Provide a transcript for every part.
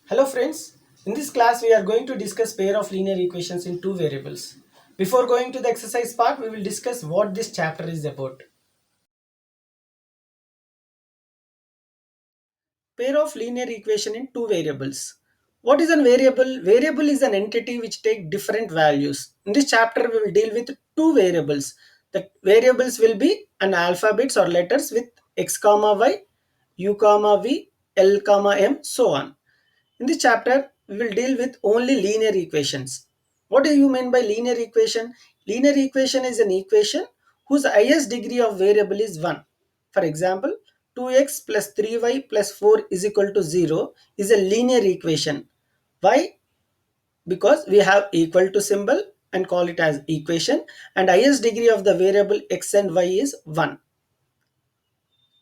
Hello friends, in this class we are going to discuss pair of linear equations in two variables. Before going to the exercise part, we will discuss what this chapter is about. Pair of linear equation in two variables. What is a variable? Variable is an entity which take different values. In this chapter we will deal with two variables. The variables will be an alphabets or letters with x comma y, u comma v, l comma m, so on. In this chapter, we will deal with only linear equations. What do you mean by linear equation? Linear equation is an equation whose highest degree of variable is 1. For example, 2x plus 3y plus 4 is equal to 0 is a linear equation. Why? Because we have equal to symbol and call it as equation, and highest degree of the variable x and y is 1.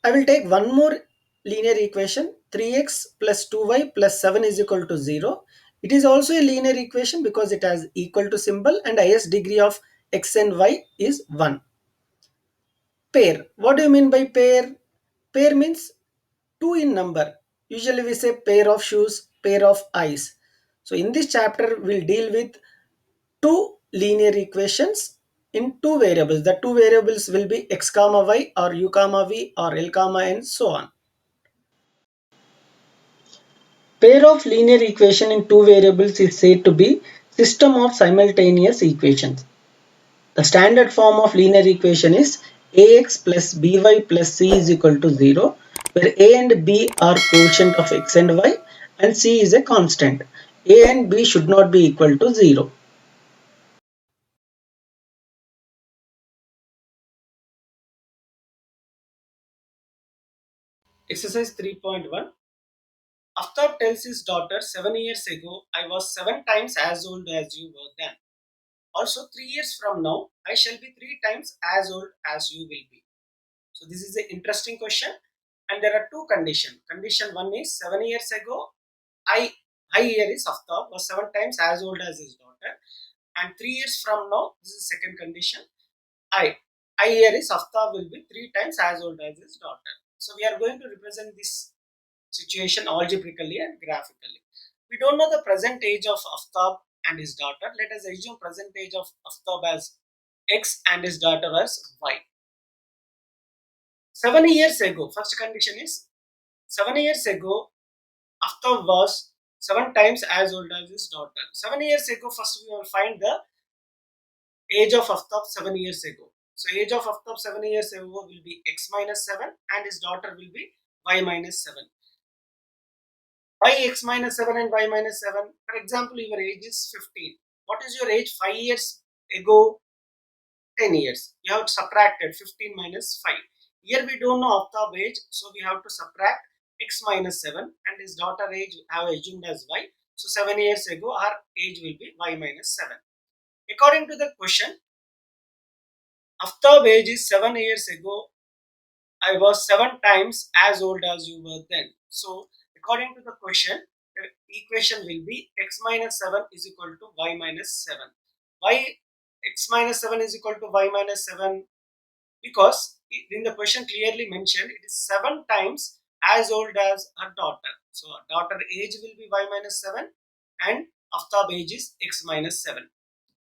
I will take one more linear equation, 3x plus 2y plus 7 is equal to 0. It is also a linear equation because it has equal to symbol and highest degree of x and y is 1. Pair. What do you mean by pair? Pair means two in number. Usually we say pair of shoes, pair of eyes. So in this chapter we'll deal with two linear equations in two variables. The two variables will be x comma y or u comma v or l comma n, so on. Pair of linear equation in two variables is said to be system of simultaneous equations. The standard form of linear equation is ax plus by plus c is equal to 0, where a and b are quotient of x and y and c is a constant. A and b should not be equal to 0. Exercise 3.1. Aftab tells his daughter, 7 years ago, I was 7 times as old as you were then. Also, 3 years from now, I shall be 3 times as old as you will be. So this is an interesting question, and there are two conditions. Condition one is 7 years ago, I I here is Aftab was 7 times as old as his daughter, and 3 years from now, this is second condition. I I here is Aftab will be 3 times as old as his daughter. So we are going to represent this situation algebraically and graphically. We don't know the present age of Aftab and his daughter. Let us assume present age of Aftab as x and his daughter as y. 7 years ago, first condition is 7 years ago, Aftab was 7 times as old as his daughter. 7 years ago, first we will find the age of Aftab 7 years ago. So, age of Aftab 7 years ago will be x minus 7 and his daughter will be y minus 7. Why x minus 7 and y minus 7? For example, your age is 15. What is your age 5 years ago? 10 years. You have subtracted 15 minus 5. Here we don't know Aftab age, so we have to subtract x minus 7 and his daughter age have assumed as y. So 7 years ago her age will be y minus 7. According to the question, Aftab age is 7 years ago. I was 7 times as old as you were then. So according to the question, the equation will be x minus 7 is equal to y minus 7. Why x minus 7 is equal to y minus 7? Because in the question clearly mentioned it is 7 times as old as her daughter. So her daughter age will be y minus 7 and Aftab age is x minus 7.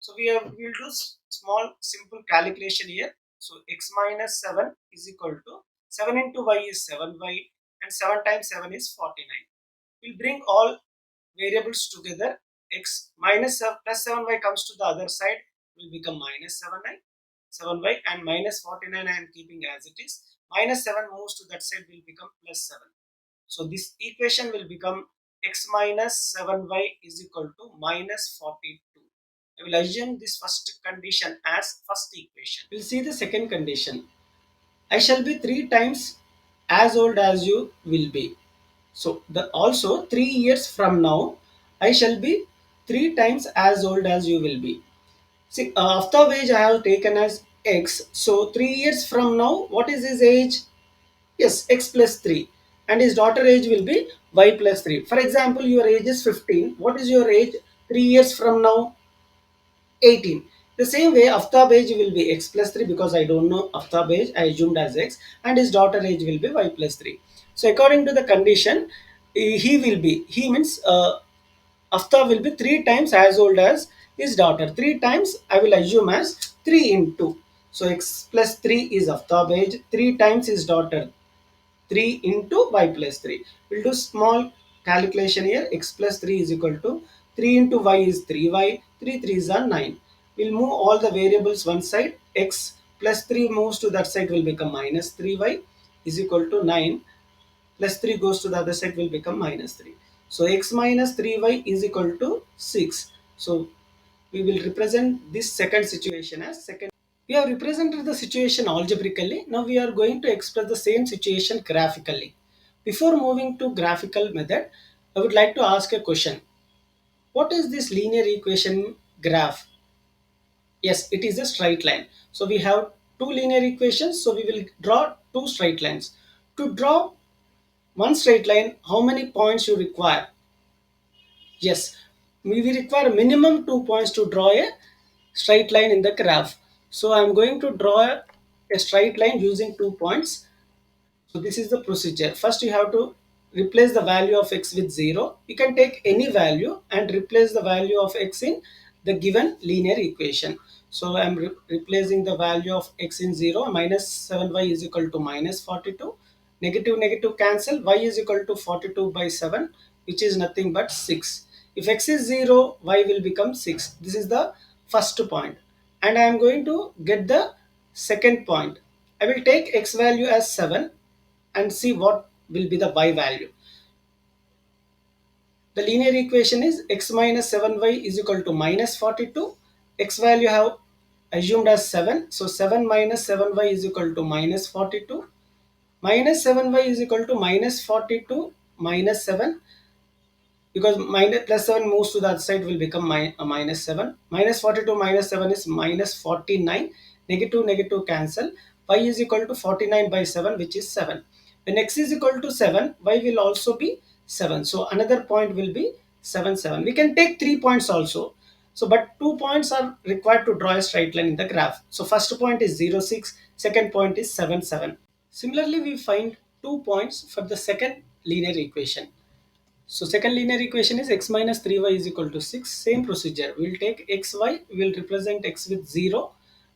So we will do small simple calculation here. So x minus 7 is equal to 7 into y is 7y and 7 times 7 is 49. We'll bring all variables together. X minus plus 7y comes to the other side will become minus 7y and minus 49 I am keeping as it is. Minus 7 moves to that side will become plus 7. So this equation will become x minus 7y is equal to minus 42. I will assume this first condition as first equation. We'll see the second condition. I shall be 3 times as old as you will be. So the also 3 years from now, I shall be 3 times as old as you will be. See, after age I have taken as x. So 3 years from now, what is his age? Yes, x plus 3. And his daughter age will be y plus 3. For example, your age is 15. What is your age 3 years from now? 18. The same way, Aftab age will be x plus 3 because I don't know Aftab age, I assumed as x, and his daughter age will be y plus 3. So, according to the condition, He means Afta will be 3 times as old as his daughter. 3 times I will assume as 3 into. So x plus 3 is Aftab age. 3 times his daughter. 3 into y plus 3. We'll do small calculation here. X plus 3 is equal to 3 into y is 3y. 3 3s are 9. We'll move all the variables one side. X plus 3 moves to that side will become minus 3y is equal to 9, plus 3 goes to the other side will become minus 3. So x minus 3y is equal to 6. So we will represent this second situation as second. We have represented the situation algebraically. Now we are going to express the same situation graphically. Before moving to graphical method, I would like to ask a question. What is this linear equation graph? Yes, it is a straight line. So we have two linear equations. So we will draw two straight lines. To draw one straight line, how many points you require? Yes, we require minimum 2 points to draw a straight line in the graph. So I'm going to draw a straight line using 2 points. So this is the procedure. First you have to replace the value of x with 0. You can take any value and replace the value of x in the given linear equation. So I'm replacing the value of x in 0. Minus 7y is equal to minus 42. Negative negative cancel. Y is equal to 42 by 7, which is nothing but 6. If x is 0, y will become 6. This is the first point. And I am going to get the second point. I will take x value as 7 and see what will be the y value. The linear equation is x minus 7y is equal to minus 42. X value have assumed as 7. So 7 minus 7y is equal to minus 42. Minus 7y is equal to minus 42 minus 7, because minus plus 7 moves to the other side will become minus 7. Minus 42 minus 7 is minus 49. Negative negative cancel. Y is equal to 49 by 7, which is 7. When x is equal to 7, y will also be 7. So another point will be 7 7. We can take 3 points also. So but 2 points are required to draw a straight line in the graph. So first point is 0 6, second point is 7 7. Similarly, we find 2 points for the second linear equation. So second linear equation is x minus 3y is equal to 6. Same procedure. We will take xy, we will represent x with 0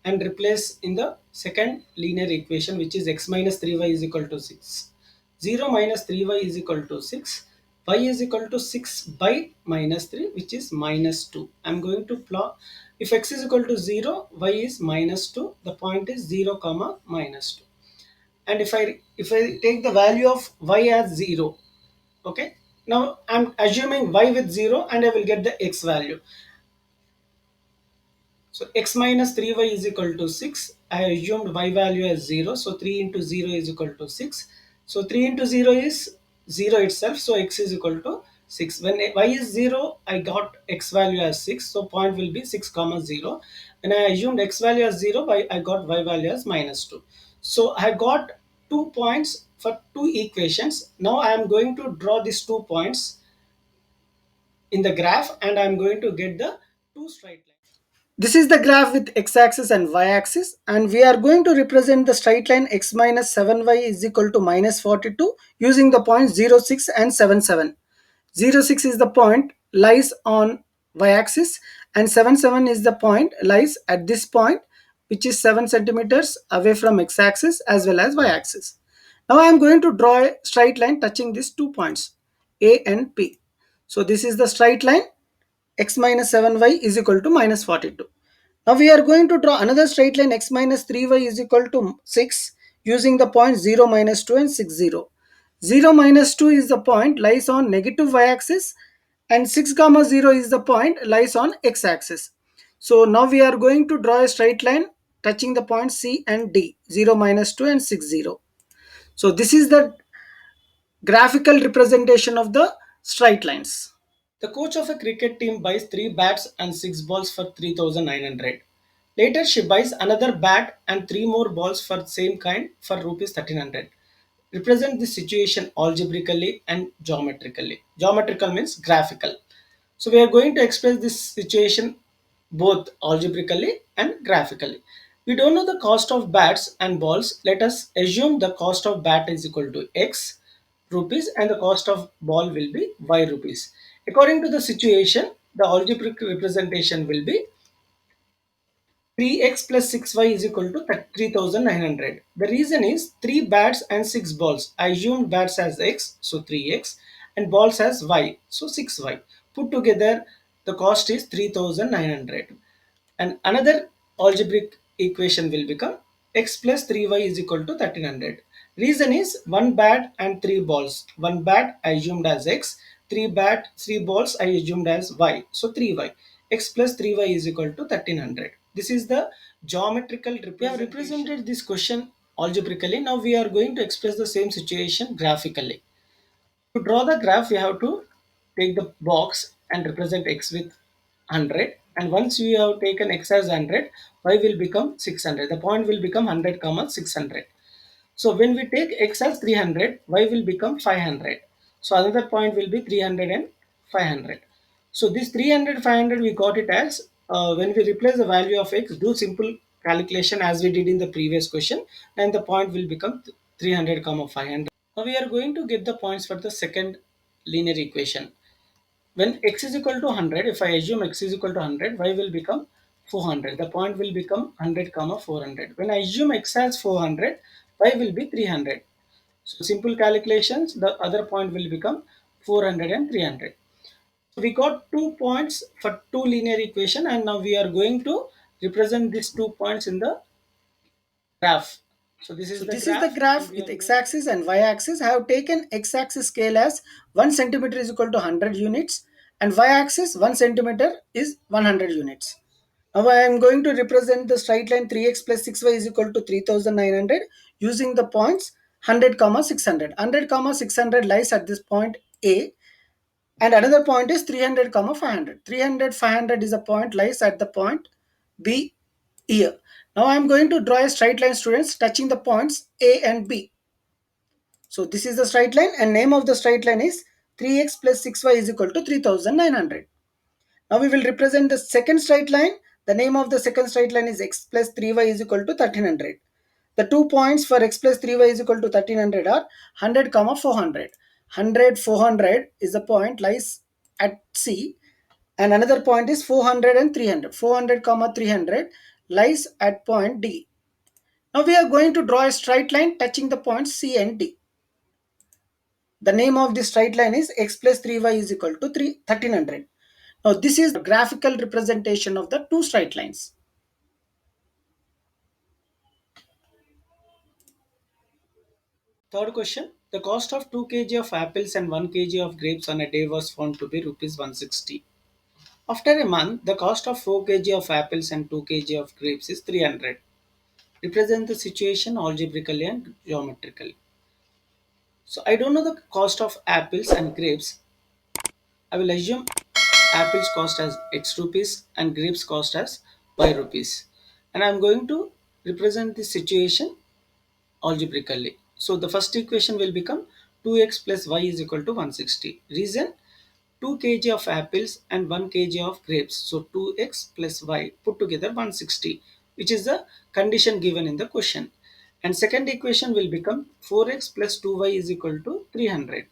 and replace in the second linear equation, which is x minus 3y is equal to 6. 0 minus 3y is equal to 6. Y is equal to 6 by minus 3, which is minus 2. I am going to plot. If x is equal to 0, y is minus 2. The point is 0 comma minus 2. And if I take the value of y as 0, okay, now I'm assuming y with 0 and I will get the x value. So x minus 3y is equal to 6. I assumed y value as 0. So 3 into 0 is equal to 6. So 3 into 0 is 0 itself. So x is equal to 6. When y is 0, I got x value as 6. So point will be 6 comma 0. When I assumed x value as 0, I got y value as minus 2. So I got 2 points for two equations. Now I am going to draw these 2 points in the graph and I'm going to get the two straight lines. This is the graph with x-axis and y-axis, and we are going to represent the straight line x minus 7y is equal to minus 42 using the points 0 6 and 7 7. 0 6 is the point lies on y-axis and 7 7 is the point lies at this point, which is 7 centimeters away from x-axis as well as y-axis. Now I am going to draw a straight line touching these 2 points A and P. So this is the straight line x minus 7y is equal to minus 42. Now we are going to draw another straight line x minus 3y is equal to 6 using the points 0 minus 2 and 6 0. 0 minus 2 is the point lies on negative y-axis and 6 comma 0 is the point lies on x-axis. So now we are going to draw a straight line touching the points C and D, 0 minus 2 and 6 0. So this is the graphical representation of the straight lines. The coach of a cricket team buys 3 bats and 6 balls for 3,900. Later, she buys another bat and 3 more balls for same kind for rupees 1,300. Represent this situation algebraically and geometrically. Geometrical means graphical. So we are going to express this situation both algebraically and graphically. We don't know the cost of bats and balls. Let us assume the cost of bat is equal to x. rupees and the cost of ball will be y rupees. According to the situation, the algebraic representation will be 3x plus 6y is equal to 3900. The reason is 3 bats and 6 balls. I assumed bats as x, so 3x, and balls as y, so 6y. Put together, the cost is 3900. And another algebraic equation will become x plus 3y is equal to 1300. Reason is 1 bat and 3 balls. 1 bat I assumed as x, 3 bat, 3 balls I assumed as y. So 3y. X plus 3y is equal to 1300. This is the geometrical representation. We have represented this question algebraically. Now we are going to express the same situation graphically. To draw the graph, we have to take the box and represent x with 100. And once you have taken x as 100, y will become 600. The point will become 100 comma 600. So when we take x as 300, y will become 500. So another point will be 300 and 500. So this 300, 500 we got it as when we replace the value of x, do simple calculation as we did in the previous question, and the point will become 300 comma 500. Now we are going to get the points for the second linear equation. When x is equal to 100, if I assume x is equal to 100, y will become 400. The point will become 100 comma 400. When I assume x as 400, y will be 300. So simple calculations, the other point will become 400 and 300. So we got 2 points for two linear equation, and now we are going to represent these 2 points in the graph. So this is the graph with x-axis and y-axis. I have taken x-axis scale as 1 centimeter is equal to 100 units, and y-axis 1 centimeter is 100 units. Now I am going to represent the straight line 3x plus 6y is equal to 3900 using the points 100 comma 600. 100 comma 600 lies at this point A, and another point is 300 comma 500. 300 500 is a point lies at the point B here. Now I am going to draw a straight line, students, touching the points A and B. So this is the straight line, and name of the straight line is 3x plus 6y is equal to 3900. Now we will represent the second straight line. The name of the second straight line is x plus 3y is equal to 1300. The 2 points for x plus 3y is equal to 1300 are 100 comma 400. 100 400 is the point lies at C, and another point is 400 and 300. 400 comma 300 lies at point D. Now we are going to draw a straight line touching the points C and D. The name of this straight line is x plus 3y is equal to 1300. Now this is the graphical representation of the two straight lines. Third question. The cost of 2 kg of apples and 1 kg of grapes on a day was found to be rupees 160. After a month, the cost of 4 kg of apples and 2 kg of grapes is 300. Represent the situation algebraically and geometrically. So I don't know the cost of apples and grapes. I will assume apples cost as x rupees and grapes cost as y rupees. And I'm going to represent this situation algebraically. So the first equation will become 2x plus y is equal to 160. Reason, 2 kg of apples and 1 kg of grapes. So 2x plus y put together 160, which is the condition given in the question. And second equation will become 4x plus 2y is equal to 300.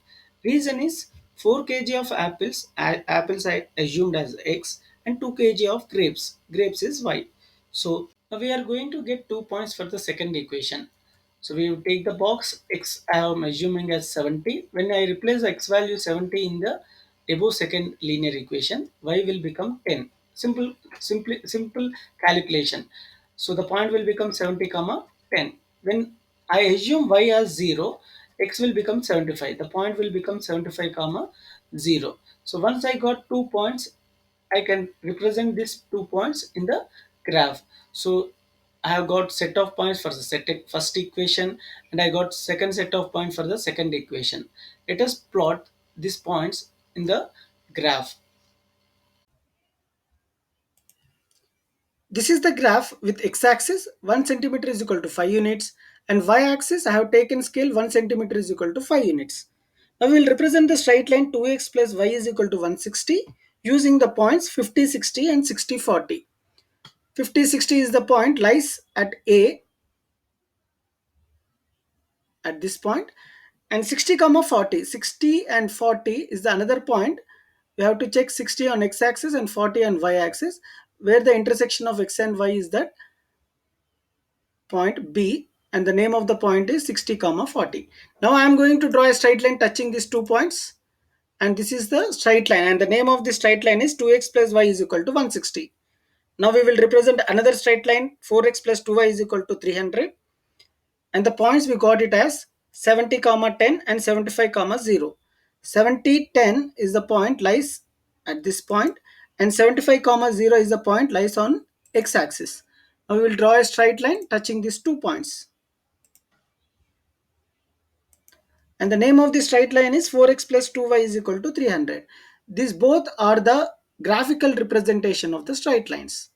Reason is 4 kg of apples, apples I assumed as x, and 2 kg of grapes, grapes is y. So now we are going to get 2 points for the second equation. So we will take the box x I am assuming as 70. When I replace the x value 70 in the above second linear equation, y will become 10. Simple calculation. So the point will become 70 comma 10. When I assume y as 0, x will become 75. The point will become 75 comma 0. So once I got 2 points, I can represent these 2 points in the graph. So I have got set of points for the first equation, and I got second set of points for the second equation. Let us plot these points in the graph. This is the graph with x-axis 1 centimeter is equal to 5 units, and y-axis I have taken scale 1 centimeter is equal to 5 units. Now we will represent the straight line 2x plus y is equal to 160 using the points 50, 60 and 60, 40. 50, 60 is the point lies at A at this point, And 60 comma 40, 60 and 40 is the another point. We have to check 60 on x-axis and 40 on y-axis, where the intersection of x and y is that point B, and the name of the point is 60 comma 40. Now I am going to draw a straight line touching these 2 points, and this is the straight line, and the name of this straight line is 2x plus y is equal to 160. Now we will represent another straight line, 4x plus 2y is equal to 300, and the points we got it as 70 comma 10 and 75 comma 0. 70 10 is the point lies at this point, and 75 comma 0 is the point lies on x-axis. Now we will draw a straight line touching these 2 points, and the name of the straight line is 4x plus 2y is equal to 300. These both are the graphical representation of the straight lines.